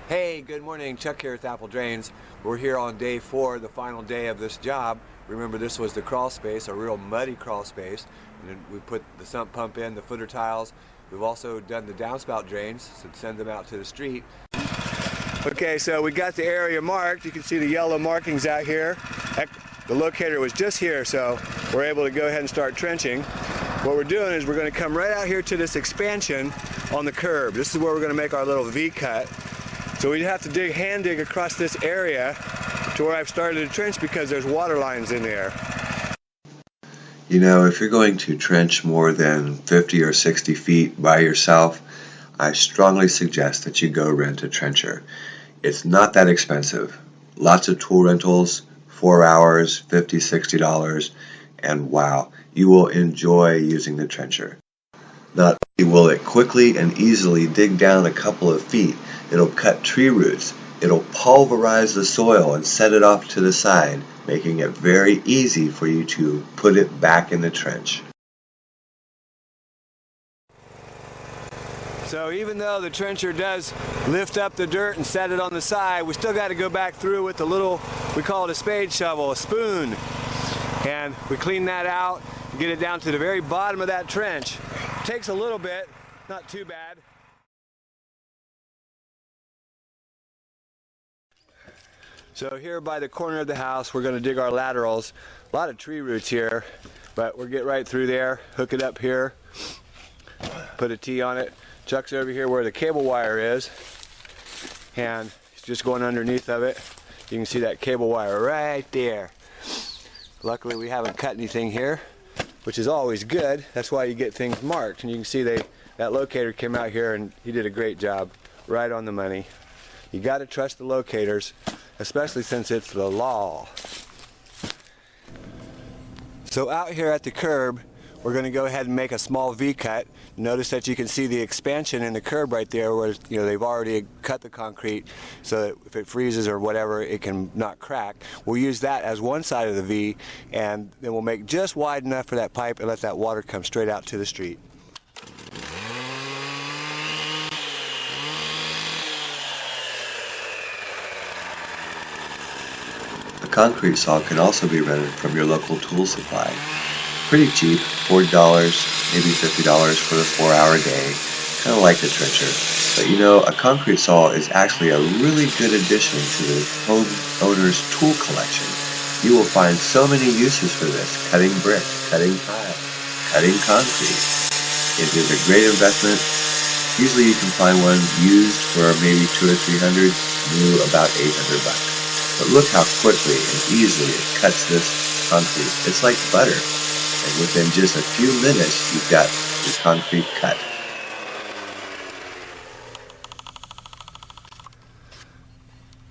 Hey, good morning. Chuck here with Apple Drains. We're here on day 4, the final day of this job. Remember, this was the crawl space, a real muddy crawl space. And then we put the sump pump in, the footer tiles. We've also done the downspout drains to send them out to the street. Okay, so we got the area marked. You can see the yellow markings out here. The locator was just here, so we're able to go ahead and start trenching. What we're doing is we're going to come right out here to this expansion on the curb. This is where we're going to make our little V cut. So we'd have to hand dig across this area to where I've started to trench because there's water lines in there. You know, if you're going to trench more than 50 or 60 feet by yourself, I strongly suggest that you go rent a trencher. It's not that expensive. Lots of tool rentals, 4 hours, $50, $60, and wow, you will enjoy using the trencher. Not only will it quickly and easily dig down a couple of feet, it'll cut tree roots, it'll pulverize the soil and set it off to the side, making it very easy for you to put it back in the trench. So even though the trencher does lift up the dirt and set it on the side, we still got to go back through with the little, we call it a spade shovel, a spoon. And we clean that out, get it down to the very bottom of that trench. Takes a little bit, not too bad. So here by the corner of the house, we're going to dig our laterals. A lot of tree roots here, but we'll get right through there, hook it up here, put a T on it. Chuck's over here where the cable wire is, and he's just going underneath of it. You can see that cable wire right there. Luckily we haven't cut anything here, which is always good. That's why you get things marked. And you can see that locator came out here and he did a great job, right on the money. You got to trust the locators, especially since it's the law. So out here at the curb, we're going to go ahead and make a small V cut. Notice that you can see the expansion in the curb right there where they've already cut the concrete so that if it freezes or whatever, it can not crack. We'll use that as one side of the V, and then we'll make just wide enough for that pipe and let that water come straight out to the street. A concrete saw can also be rented from your local tool supply. Pretty cheap, $40, maybe $50 for the 4-hour day, kind of like the trencher. But you know, a concrete saw is actually a really good addition to the homeowner's tool collection. You will find so many uses for this: cutting brick, cutting tile, cutting concrete. It is a great investment. Usually you can find one used for maybe $200 or $300, new about $800. But look how quickly and easily it cuts this concrete. It's like butter. And within just a few minutes, you've got your concrete cut.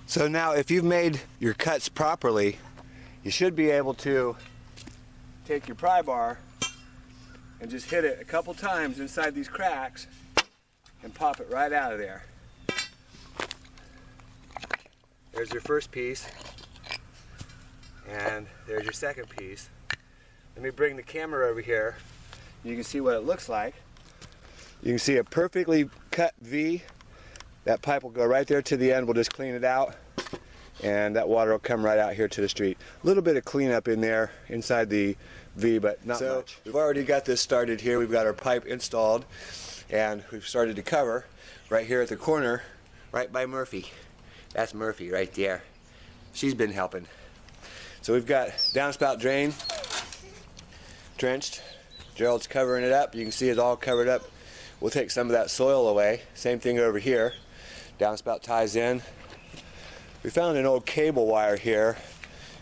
So now if you've made your cuts properly, you should be able to take your pry bar and just hit it a couple times inside these cracks and pop it right out of there. There's your first piece, and there's your second piece. Let me bring the camera over here. You can see what it looks like. You can see a perfectly cut V. That pipe will go right there to the end. We'll just clean it out, and that water will come right out here to the street. A little bit of cleanup in there inside the V, but not much. We've already got this started here. We've got our pipe installed, and we've started to cover right here at the corner, right by Murphy. That's Murphy right there. She's been helping. So we've got downspout drain trenched. Gerald's covering it up. You can see it's all covered up. We'll take some of that soil away. Same thing over here. Downspout ties in. We found an old cable wire here,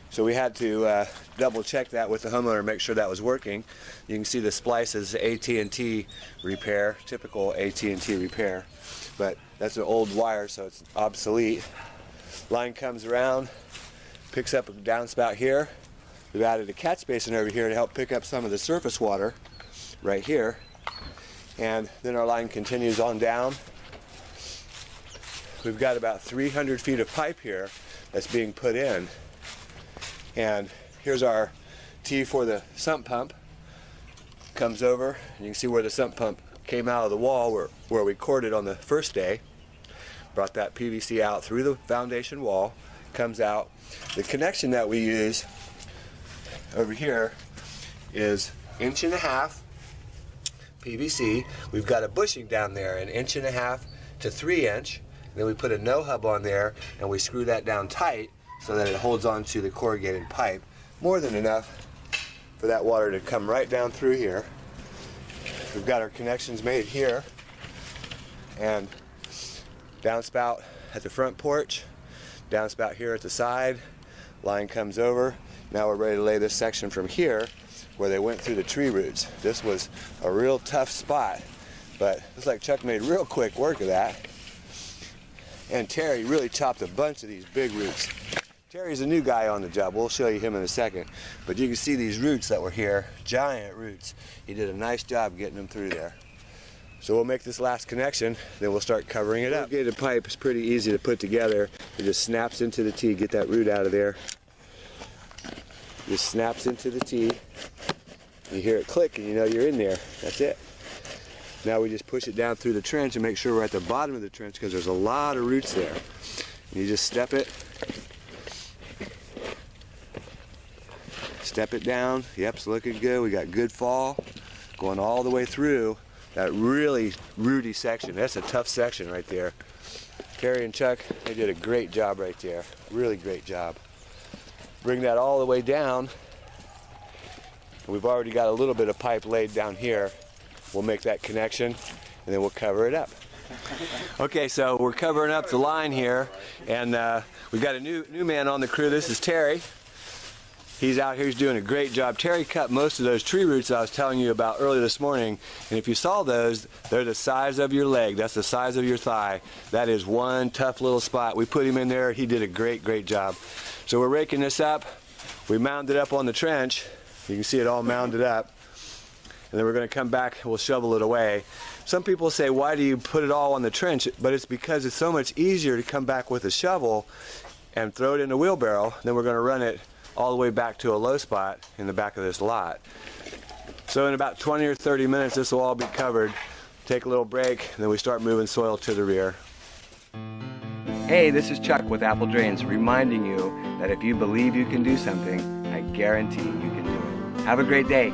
so we had to double check that with the homeowner, make sure that was working. You can see the splice is AT&T repair, typical AT&T repair, but that's an old wire, so it's obsolete. Line comes around, picks up a downspout here. We've added a catch basin over here to help pick up some of the surface water right here. And then our line continues on down. We've got about 300 feet of pipe here that's being put in. And here's our T for the sump pump. Comes over, and you can see where the sump pump came out of the wall where we cored it on the first day. brought that PVC out through the foundation wall, comes out. The connection that we use over here is 1.5 inch PVC. We've got a bushing down there, 1.5 to 3 inch. Then we put a no-hub on there and we screw that down tight so that it holds on to the corrugated pipe. More than enough for that water to come right down through here. We've got our connections made here, and downspout at the front porch, downspout here at the side, line comes over. Now we're ready to lay this section from here where they went through the tree roots. This was a real tough spot, but looks like Chuck made real quick work of that. And Terry really chopped a bunch of these big roots. Terry's a new guy on the job. We'll show you him in a second. But you can see these roots that were here, giant roots. He did a nice job getting them through there. So we'll make this last connection, then we'll start covering it up. Corrugated pipe is pretty easy to put together. It just snaps into the T. Get that root out of there. Just snaps into the T. You hear it click and you know you're in there. That's it. Now we just push it down through the trench and make sure we're at the bottom of the trench because there's a lot of roots there. And you just step it. Step it down. Yep, it's looking good. We got good fall going all the way through that really rooty section. That's a tough section right there. Terry and Chuck, they did a great job right there. Really great job. Bring that all the way down. We've already got a little bit of pipe laid down here. We'll make that connection and then we'll cover it up. Okay, so we're covering up the line here, and we've got a new man on the crew. This is Terry. He's out here, he's doing a great job. Terry cut most of those tree roots I was telling you about earlier this morning, and if you saw those, they're the size of your leg. That's the size of your thigh. That is one tough little spot. We put him in there. He did a great job. So we're raking this up. We mounded up on the trench. You can see it all mounded up. And then we're going to come back and we'll shovel it away. Some people say, why do you put it all on the trench? But it's because it's so much easier to come back with a shovel and throw it in a wheelbarrow. Then we're going to run it all the way back to a low spot in the back of this lot. So in about 20 or 30 minutes this will all be covered. Take a little break, and then we start moving soil to the rear. Hey, this is Chuck with Apple Drains, reminding you that if you believe you can do something, I guarantee you can do it. Have a great day.